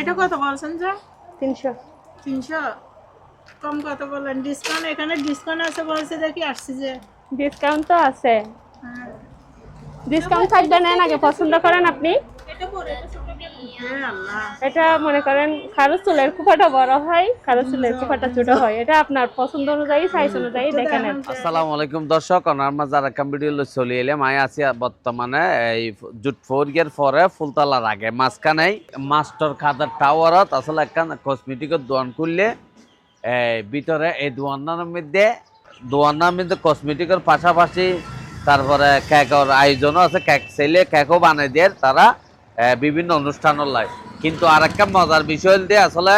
এটা কত বলছেন যে? 300। 300 কম কত বলেন? ডিসকাউন্ট এখানে ডিসকাউন্ট আছে বলছে দেখি আসছি যে। ডিসকাউন্ট তো আছে। হ্যাঁ ডিসকাউন্ট থাকবে না আগে পছন্দ করেন আপনি? এটা পরে এটা ছোট কেন? হে আল্লাহ এটা মনে করেন কারো চুলের কুপাটা বড় হয়, কারো চুলের কুপাটা ছোট হয়। এটা আপনার পছন্দ অনুযায়ী সাইজ অনুযায়ী দেখে নেন। আসসালামু আলাইকুম দর্শক, আমার মাঝে আর একটা ভিডিও চলে এলাম। আমি আছি বর্তমানে এই জুট 4 ইয়ার পরে ফুলতলার আগে মাঝখানে মাস্টার খাদার টাওয়ারত আসলে একটা কসমেটিকের দোকান খুললে ভিতরে এই দোকানের মধ্যে কসমেটিকের পাশাপাশি তারপরে কেকের আয়োজনও আছে। কেক সেলে কেকও বানিয়ে দেয় তারা বিভিন্ন অনুষ্ঠানের লাই। কিন্তু আর একটা মজার বিষয় দিয়ে আসলে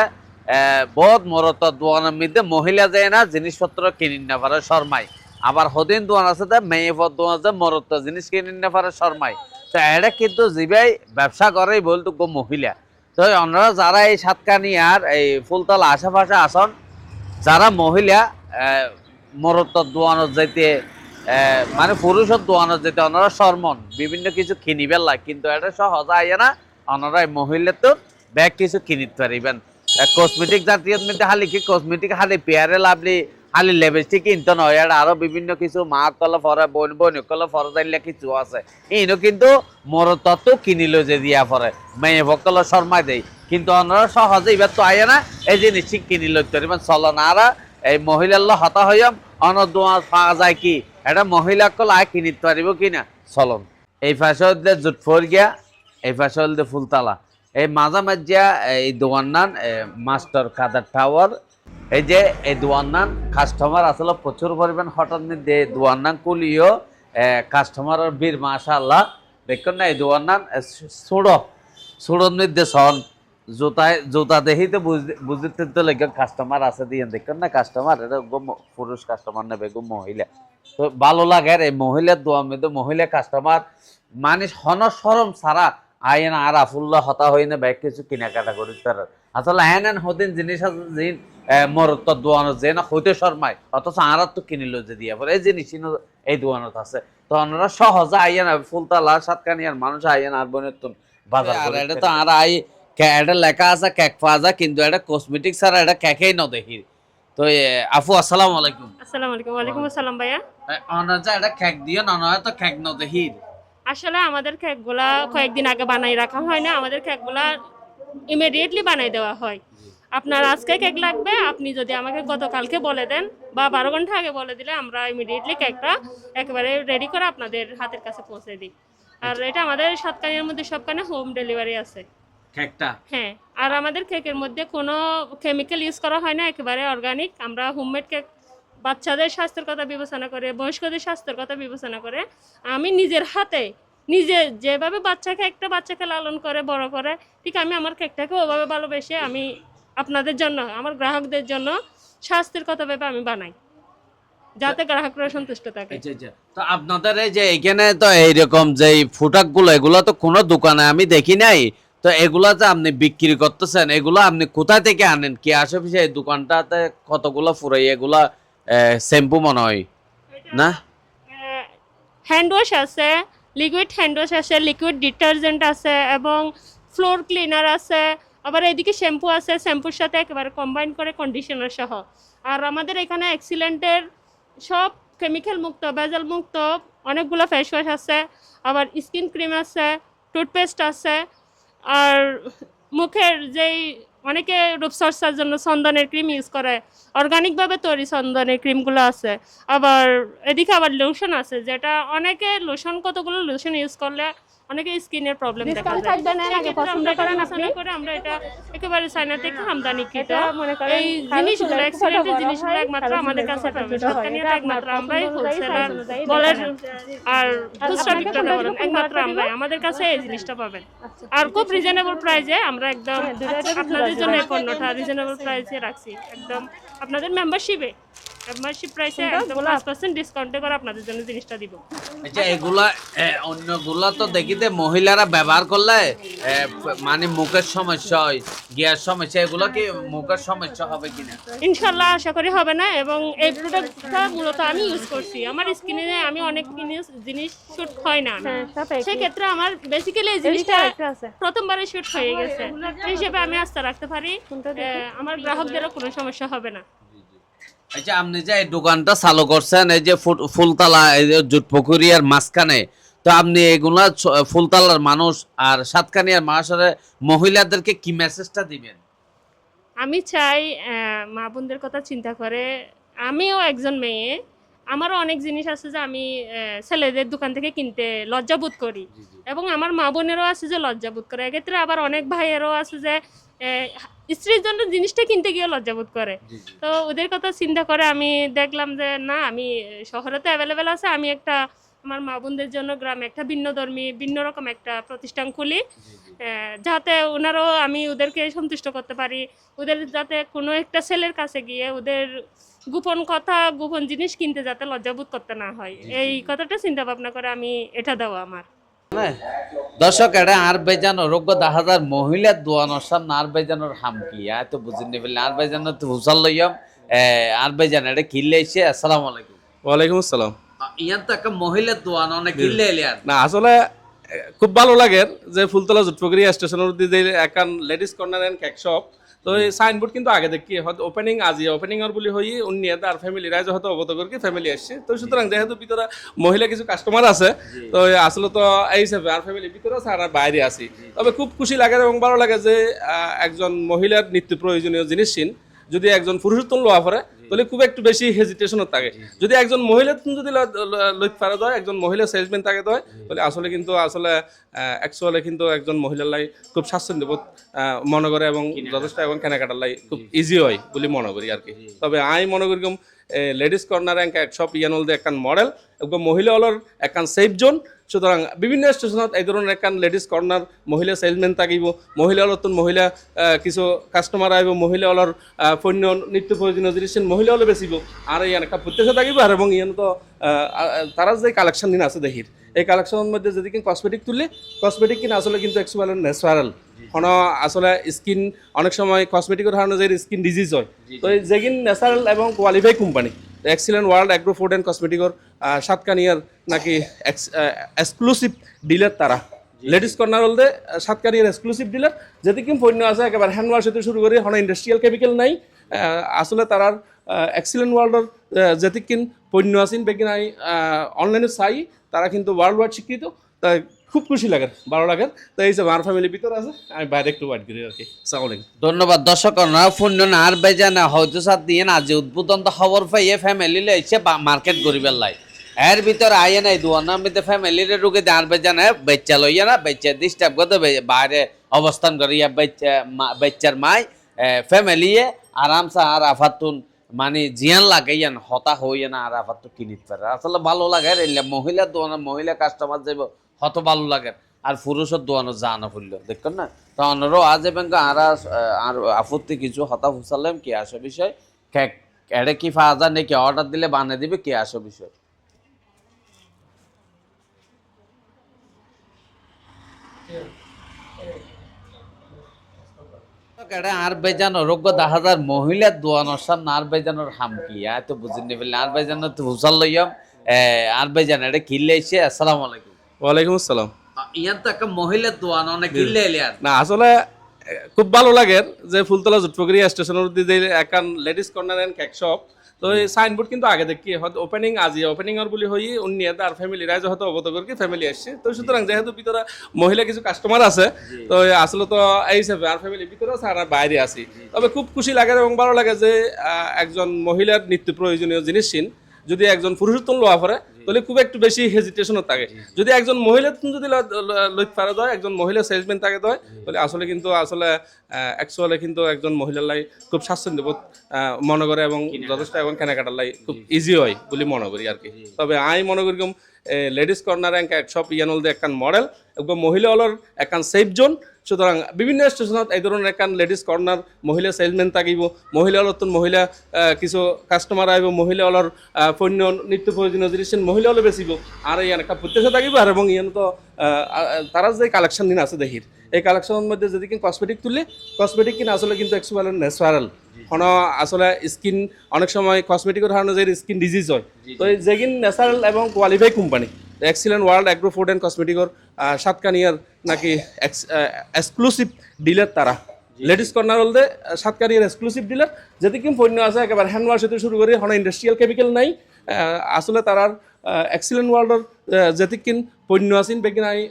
বহুত মরত দোকানের মধ্যে মহিলা যায় না জিনিসপত্র কিনিন না পারে শর্মাই। আবার হদিন দোকান আছে মেয়ে পর দোকান আছে মরত জিনিস কিনিন না পারে শর্মাই। তো এটা কিন্তু যেভাই ব্যবসা করে বলতো গো মহিলা। তো ওনারা যারা এই সাতকানি আর এই ফুলতলা আশেপাশে আসন, যারা মহিলা মরত দোকানত যাইতে মানে পুরুষের দোকানত যেতে ওনারা শর্মন বিভিন্ন কিছু কিনিবেন লাগে, কিন্তু এটা সহজ আইয়া না। ওনারা মহিলা তো ব্যাগ কিছু কিনিতে পারিবেন। কসমেটিক জাতীয় মধ্যে হালি কি কসমেটিক হালি পেয়ারে লাভলি হালি লিপস্টিক কিনতে নয়, এটা আরো বিভিন্ন কিছু মা কলে পরে বোন বোন কলে পরে যাইলে কিছু আছে। ইনো কিন্তু মরত তো কিনিল যে দিয়া পরে মেয়ে ভকলে শর্মাই দেয়, কিন্তু ওনারা সহজে এবার তো আইয়া না এই জিনিস কিনি লইতে পারিবেন চলো না। আর এই মহিলার হতা হইয়াম অনর দোয়া পাওয়া যায় কি এটা মহিলা কল আয় কিনিতে পারিব কিনা চলন। এই পাশে হচ্ছে জুটফর গিয়া, এই পাশে হচ্ছে ফুলতলা, এই মাঝামাঝিয়া এই দোয়ান্নান মাস্টার খাদার টাওয়ার। এই যে এই দোয়ান্নান কাস্টমার আসলে প্রচুর পরিমাণ হঠাৎ মধ্যে দোয়ান্নান কুলিও কাস্টমারের বীর মাশাআল্লাহ দেখুন না। এই দোয়ান্নান সুড়োর মধ্যে সন জুতা দেখিতে বুঝতে তো লেগে কাস্টমার আছে দিয়ে দেখেন না। কাস্টমার এটা পুরুষ কাস্টমার নেবে গো মহিলা। তো ভালো লাগে আর এই মহিলার দোয়া মধ্যে মহিলা কাস্টমার মানে হন সরম সারা আইন আর আফুল্লাহ হতা হই না ব্যাগ কিছু কেনাকাটা করি তার আসলে হ্যান হতেন জিনিস আছে জিন মরত দোয়ানো যে না হইতে শর্মায়, অথচ আর তো কিনিল যে দিয়া পরে এই জিনিস এই দোয়ানত আছে। তো ওনারা সহজে আইয়েন ফুলতলা সাতকানিয়ার মানুষ আইয়েন আর বোনের তো বাজার করে। এটা তো আর আই এটা লেখা আছে কেক পাওয়া যায়, কিন্তু এটা কসমেটিক ছাড়া এটা কেকেই ন দেখি। তো আফু আসসালামু আলাইকুম। আসসালামু আলাইকুম। ওয়ালাইকুম আসসালাম ভাইয়া। অনাজা এটা কেক দিও না, নয় তো কেক ন দেখি। আসলে আমাদের কেকগুলা কয়েকদিন আগে বানাই রাখা হয় না, আমাদের কেকগুলা ইমিডিয়েটলি বানাই দেওয়া হয়। আপনার আজকে কেক লাগবে, আপনি যদি আমাকে গতকালকে বলে দেন বা 12 ঘন্টা আগে বলে দিলে আমরা ইমিডিয়েটলি কেকটা একেবারে রেডি করে আপনাদের হাতের কাছে পৌঁছে দিই। আর এটা আমাদের সাতকানিয়ার মধ্যে সবখানে হোম ডেলিভারি আছে কেকটা। হ্যাঁ, আর আমাদের কেকের মধ্যে কোনো কেমিক্যাল ইউজ করা হয় না, একেবারে অর্গানিক। আমরা হোমমেড কেক বাচ্চাদের স্বাস্থ্যের কথা বিবেচনা করে, বয়স্কদের স্বাস্থ্যের কথা বিবেচনা করে আমি নিজের হাতে নিজে যেভাবে বাচ্চাকে লালন করে বড় করে, ঠিক আমি আমার কেকটাকে ওভাবে ভালোবেসে আমি আপনাদের জন্য, আমার গ্রাহকদের জন্য স্বাস্থ্যের কথা ভেবে আমি বানাই, যাতে গ্রাহকরা সন্তুষ্ট থাকে। তো আপনাদের এই যে এখানে তো এইরকম যে ফুটাকগুলো এগুলো তো কোনো দোকানে আমি দেখি নাই। তো এগুলা যে আপনি বিক্রি করতেছেন এগুলো আপনি কোথা থেকে আনেন? কি আশেপাশে এই দোকানটাতে কতগুলো ফুরাই এগুলা শ্যাম্পু মনে হয় না? হ্যান্ড ওয়াশ আছে, লিকুইড হ্যান্ড ওয়াশ আছে, লিকুইড ডিটারজেন্ট আছে এবং ফ্লোর ক্লিনার আছে। আবার এদিকে শ্যাম্পু আছে, শ্যাম্পুর সাথে একেবারে কম্বাইন করে কন্ডিশনার সহ। আর আমাদের এখানে এক্সিলেন্টের সব কেমিক্যাল মুক্ত, ভেজাল মুক্ত অনেকগুলো ফেস ওয়াশ আছে, আবার স্কিন ক্রিম আছে, টুথপেস্ট আছে। আর মুখের যেই অনেকে রূপচর্চার জন্য চন্দনের ক্রিম ইউজ করে, অর্গানিকভাবে তৈরি চন্দনের ক্রিমগুলো আছে। আবার এদিকে আবার লোশন আছে, যেটা অনেকে লোশন কতগুলো লোশন ইউজ করলে অনেকে স্কিনের প্রবলেম দেখা যায়। আমরা এটা একেবারে চায়না থেকে আমদানিকৃত এই জিনিসগুলো, এক্সিলেন্টের জিনিসগুলো একমাত্র আমাদের কাছে পাবেন। সাতকানিয়াতে একমাত্র আমরাই হোলসেলার বলেন আর খুচরা বিক্রেতা বলেন, একমাত্র আমরাই আমাদের কাছে এই জিনিসটা পাবেন। আর খুব রিজনেবল প্রাইসে আমরা একদম আপনাদের জন্য এই পণ্যটা রিজনেবল প্রাইসে রাখছি, একদম আপনাদের মেম্বারশিপে এমআরপি প্রাইসে একদম 5% ডিসকাউন্টে করে আপনাদের জন্য জিনিসটা দিব। আচ্ছা এগুলা অন্যগুলা তো দেখিতে মহিলারা ব্যবহার করলে মানে মুখের সমস্যা হয়, গ্যাস সমস্যা, এগুলো কি মুখের সমস্যা হবে কিনা? ইনশাল্লাহ আশা করি হবে না, এবং এই প্রোডাক্টটা মূলত আমি ইউজ করছি আমার স্কিনে, আমি অনেক জিনিস শুট হয় না, সেক্ষেত্রে আমার বেসিক্যালি এই জিনিসটা প্রথমবারে শুট হয়ে গেছে, সেই হিসেবে আমি আস্থা রাখতে পারি আমার গ্রাহকদেরও কোনো সমস্যা হবে না। আচ্ছা আপনি যে এই দোকানটা চালু করছেন এই যে ফুলতলা এই যে জুটপুকুরিয়ার মাঝখানে, তো আপনি এগুলা ফুলতলার মানুষ আর সাতকানিয়ার মানুষের মহিলাদেরকে কি মেসেজটা দিবেন? আমি চাই মা বোনদের কথা চিন্তা করে, আমিও একজন মেয়ে, আমারও অনেক জিনিস আছে যে আমি ছেলেদের দোকান থেকে কিনতে লজ্জাবোধ করি, এবং আমার মা বোনেরও আছে যে লজ্জাবোধ করে, এক্ষেত্রে আবার অনেক ভাইয়েরও আছে যে স্ত্রীর জন্য জিনিসটা কিনতে গিয়ে লজ্জাবোধ করে। তো ওদের কথা চিন্তা করে আমি দেখলাম যে না, আমি শহরে তো অ্যাভেলেবেল আছে, আমি একটা আমার মা বোনদের জন্য গ্রামে একটা ভিন্নধর্মী ভিন্ন রকম একটা প্রতিষ্ঠান খুলি, যাতে ওনারাও আমি ওদেরকে সন্তুষ্ট করতে পারি, ওদের যাতে কোনো একটা ছেলের কাছে গিয়ে ওদের গোপন কথা গোপন জিনিস কিনতে যাতে লজ্জাবোধ করতে না হয়, এই কথাটা চিন্তা ভাবনা করে আমি এটা দেওয়া আমার। দর্শক এটা আর বেজানো রোগ্য 10,000 মহিলা দোয়ানোর সামনে আর বেজানোর হাম কি তো বুঝিনি বললে আর বেজানো তো হুসাল লইয়াম আর বেজান এটা কিনলে এসে। আসসালামু আলাইকুম। ওয়ালাইকুম আসসালাম। ইয়ান তো একটা মহিলা দোয়ানো অনেক কিনলে এলিয়ান না আসলে খুব ভালো লাগে যে ফুলতলা জুটপুকুরিয়া স্টেশনের দিকে এখন ladies corner and cake shop, তো এই সাইনবোর্ড কিন্তু আগে দেখি হয়তো ওপেনিং আজি ওপেনিং আর বলি হই উনি আর ফ্যামিলি রাইজ হয়তো অবত করি ফ্যামিলি আসছে, তো সুতরাং যেহেতু ভিতরে মহিলা কিছু কাস্টমার আছে, তো আসলে তো এই হিসাবে আর ফ্যামিলি ভিতরে আছে আর বাইরে আছি, তবে খুব খুশি লাগে এবং ভালো লাগে যে একজন মহিলার নিত্য প্রয়োজনীয় জিনিস যদি একজন পুরুষোত্তম লোয়া পড়ে তাহলে খুব একটু বেশি হেজিটেশন থাকে, যদি একজন মহিলা যদি লইতে পারা যায়, একজন মহিলা সেলসম্যান থাকে দেয়, তাহলে আসলে কিন্তু আসলে অ্যাকচুয়ালি কিন্তু একজন মহিলার লাই খুব স্বাচ্ছন্দ্য বোধ মনে করে এবং যথেষ্ট এবং কেনাকাটার লাই খুব ইজি হয় বলে মনে করি আর কি। তবে আমি মনে করি লেডিস কর্নার এক সব ইয়ানল দিয়ে একখান মডেল এবং মহিলা হলর একখান সেফ জোন, সুতরাং বিভিন্ন স্টেশনত এই ধরনের একখান লেডিস কর্নার মহিলা সেলসম্যান থাকিব, মহিলা হলত মহিলা কিছু কাস্টমার আইব, মহিলা হলর পণ্য নিত্য প্রয়োজনীয় জিনিস মহিলা হলে বেচিব, আর ইয়ান একটা প্রত্যেকটা থাকিব আর এবং ইয়ান তো তারা যে কালেকশন দিন আছে দেখির এই কালেকশনের মধ্যে যদি কিন্তু কসমেটিক তুললে কসমেটিক কিনা আসলে কিন্তু অ্যাকচুয়ালি ন্যাচারাল কোনো আসলে স্কিন অনেক সময় কসমেটিকের কারণে যে স্কিন ডিজিজ হয়, তো যেগিন ন্যাচারাল এবং qualify company excellent world agro food and কসমেটিকর সাতকানিয়ার নাকি এক্সক্লুসিভ ডিলার, তারা লেডিস কর্নার বলতে সাতকানিয়ার এক্সক্লুসিভ ডিলার, যেটি কি পণ্য আছে একেবারে হ্যান্ড ওয়াশ হতে শুরু করে কোনো ইন্ডাস্ট্রিয়াল কেমিক্যাল নাই, আসলে তারার এক্সিলেন্ট ওয়ার্ল্ডর যেটি কিন পণ্য আছেন বেগিন আমি অনলাইনে চাই, তারা কিন্তু ওয়ার্ল্ড ওয়াইড স্বীকৃত, তাই খুব খুশি লাগে ভালো লাগে, তো এই যে আমার ফ্যামিলির ভিতরে আছে আমি বাইরে একটু ওয়াইট করি আর কি। সালামালাইকুম। ধন্যবাদ দর্শক ফোন আর বেজানা হয়তো সাত দিয়ে আজ উদ্বোধন খবর পাইয়ে ফ্যামিলি এসে মার্কেট করিবার লাই এর ভিতরে আইয়ে নাই দোয়ানোর মধ্যে ফ্যামিলির রুগে আর বেজানা বেচ্চা লইয়া না বেচ্চা ডিস্টার্ব করতে বাইরে অবস্থান করিয়া বেচ্চার মাই ফ্যামিলিয়ে আরামসা আর আফাতুন মানে জিয়ান লাগে ইয়ান হতা হইয়া না আর আফাত কিনিতে পারে, আসলে ভালো লাগে মহিলা দোয়ানো মহিলা কাস্টমার যাব হত ভালো লাগে আর পুরুষের দোয়ানো জানা ফুললো দেখুন না, তো অন্যরাও আজ এবং আর আপত্তি কিছু হতা ফুসালাম কি আসো বিষয় এটা কি ফাজা নাকি অর্ডার দিলে বানিয়ে দিবে কি আসো বিষয়। এটা আর বেজানো রোগ্য 10,000 মহিলা দোয়ানোর সামনে আর বেজানোর হাম কি তো বুঝিনি বললে আর বেজানো তো হুসাল লইয়াম আর বেজান এটা কিনলে এসে। আসসালামু আলাইকুম। ওয়ালাইকুম আসসালাম। ইয়ান তো একটা মহিলা দোয়ানো অনেক কিনলে এলিয়ান না আসলে খুব ভালো লাগে যে ফুলতলা জুটপুকুরিয়া স্টেশনের দিকে এখন ladies corner and cake shop, তো এই সাইনবোর্ড কিন্তু আগে দেখি হয়তো ওপেনিং আজি ওপেনিং আর বলি হই উনি আর ফ্যামিলি রাইজ হয়তো অবত করি ফ্যামিলি আসছে, তো সুতরাং যেহেতু ভিতরে মহিলা কিছু কাস্টমার আছে, তো আসলে তো এই হিসাবে আর ফ্যামিলির ভিতরে আছে আর বাইরে আছি, তবে খুব খুশি লাগে এবং ভালো লাগে যে একজন মহিলার নিত্য প্রয়োজনীয় জিনিস যদি একজন পুরুষোত্তম লোয়া পড়ে তাহলে খুব একটু বেশি হেজিটেশন থাকে, যদি একজন মহিলা যদি লইতে পারা যায়, একজন মহিলা সেলসম্যান থাকে দেয়, তাহলে আসলে কিন্তু আসলে অ্যাকচুয়ালি কিন্তু একজন মহিলার লাই খুব স্বাচ্ছন্দ্য বোধ মনে করে এবং যথেষ্ট এবং কেনাকাটার লাই খুব ইজি হয় বলে মনে করি আর কি। তবে আমি মনে করি লেডিস কর্নার এক সব ইয়ানল দিয়ে একখান মডেল এবং মহিলা হলর একখান সেফ জোন, সুতরাং বিভিন্ন স্টেশনত এই ধরনের একখান লেডিজ কর্নার মহিলা সেলসম্যান থাকিব মহিলা নতুন মহিলা কিছু কাস্টমার আহিব মহিলা অলর পণ্য নিত্য প্রয়োজনীয় জিনিস মহিলা হলে বেচিব আর ইয়ান একটা প্রত্যাশা থাকিব আর এবং ইয়ান তো তারা যে কালেকশন দিন আছে দেখির এই কালেকশনের মধ্যে যদি কিন কসমেটিক তুললে কসমেটিক কিনা আসলে কিন্তু এক্সুয়ালি ন্যাচারাল কোনো আসলে স্কিন অনেক সময় কসমেটিকের কারণে যে স্কিন ডিজিজ হয় তো এই যেগিন ন্যাচারাল এবং qualify company excellent world agro food and কসমেটিকর সাতকানিয়ার নাকি এক্সক্লুসিভ ডিলার তারা লেডিস কর্নার হলদে সাতকানিয়ার এক্সক্লুসিভ ডিলার যেতে কি পণ্য আছে একেবারে হ্যান্ড ওয়াশ হতে শুরু করে কোনো ইন্ডাস্ট্রিয়াল কেমিক্যাল নাই আসলে তারার এক্সিলেন্ট ওয়ার্ল্ডর যেতিকিন পণ্য আছেন বেগিন আমি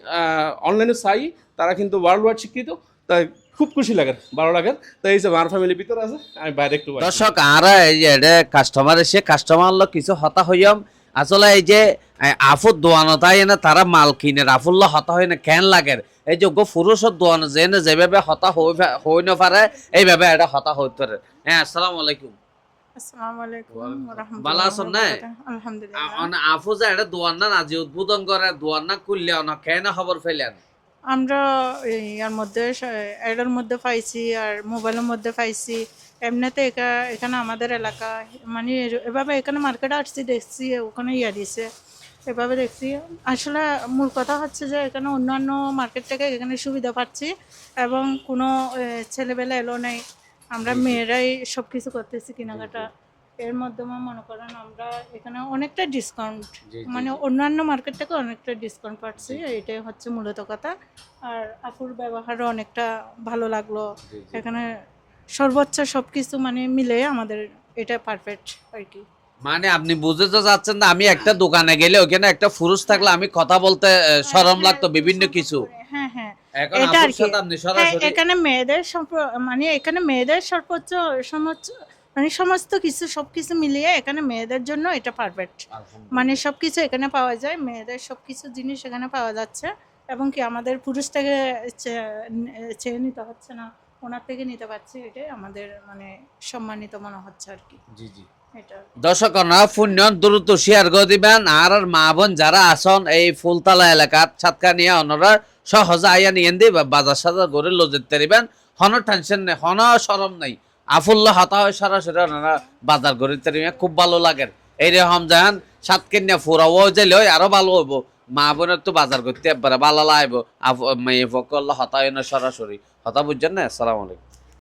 অনলাইনে চাই তারা কিন্তু ওয়ার্ল্ড ওয়াইড স্বীকৃত তাই খুব খুশি লাগে ভালো লাগে তাই এই যে আমার ফ্যামিলির ভিতরে আছে আমি বাইরে একটু দর্শক আর এই যে কাস্টমার এসে কাস্টমার লোক কিছু হতা হইম আসলে এই যে আফুর দোয়ানো তাই না তারা মাল কিনে আফুল্লা হতা হয় না কেন লাগে এই যে পুরুষের দোয়ানো যে না যেভাবে হতা হই না পারে এইভাবে এটা হতা হইতে পারে হ্যাঁ আসসালামু আলাইকুম আসসালামু আলাইকুম ওয়া রাহমাতুল্লাহি ভালো আছেন না? আলহামদুলিল্লাহ আফু যে এটা দোয়ান না আজি উদ্বোধন করে দোয়ান না করলে না কেন খবর ফেলেন আমরা ইয়ার মধ্যে এডের মধ্যে পাইছি আর মোবাইলের মধ্যে পাইছি এমনিতে এখানে আমাদের এলাকা মানে এভাবে এখানে মার্কেটে আসছি দেখছি ওখানে ইয়া দিছে এভাবে দেখছি আসলে মূল কথা হচ্ছে যে এখানে অন্যান্য মার্কেট থেকে এখানে সুবিধা পাচ্ছি এবং কোনো ছেলেবেলা এলো নেই আমরা মেয়েরাই সব কিছু করতেছি কেনাকাটা এর মাধ্যমে মনে করেন আমরা এখানে অনেকটা ডিসকাউন্ট মানে অন্যান্য মার্কেট থেকে অনেকটা ডিসকাউন্ট পাচ্ছি এটাই হচ্ছে মূলত কথা আর আপুর ব্যবহারও অনেকটা ভালো লাগলো এখানে সর্বোচ্চ সব কিছু মানে মিলে আমাদের এটা পারফেক্ট আর কি মানে আপনি বুঝতে তো যাচ্ছেন না আমি একটা দোকানে গেলে ওখানে একটা পুরুষ থাকলে আমি কথা বলতে শরম লাগতো বিভিন্ন কিছু হ্যাঁ হ্যাঁ এখন এটা আর আপুর কি সাথে আপনি সরাসরি এখানে মেয়েদের মানে এখানে মেয়েদের সর্বোচ্চ মানে সমস্ত কিছু সবকিছু মিলিয়ে এখানে মেয়েদের জন্য এটা পারফেক্ট মানে সবকিছু এখানে পাওয়া যায় মেয়েদের সবকিছু জিনিস এখানে পাওয়া যাচ্ছে এবং কি আমাদের পুরুষ থেকে চেয়ে নিতে হচ্ছে না ওনার থেকে নিতে পারছি এটাই আমাদের মানে সম্মানিত মনে হচ্ছে আর কি জি জি এটা দর্শক না পুণ্য দ্রুত শেয়ার করে দিবেন আর মা বোন যারা আসন এই ফুলতলা এলাকার ছাতকা নিয়ে ওনারা সহজে আইয়া নিয়ে দিয়ে বাজার সাজার করে লজের তেরিবেন হন টেনশন নেই হন সরম নাই আফুল্লা হতা হয় সরাসরি ওনারা বাজার করে তেরিবেন খুব ভালো লাগে এইরকম যান সাতকেন্যা ফুরাও যাইলে আরো ভালো হইব মা বোনের তো বাজার করতে একবারে ভালো লাগবো মেয়ে পক্ষ হতা হয় না সরাসরি হতা বুঝছেন না আসসালামু আলাইকুম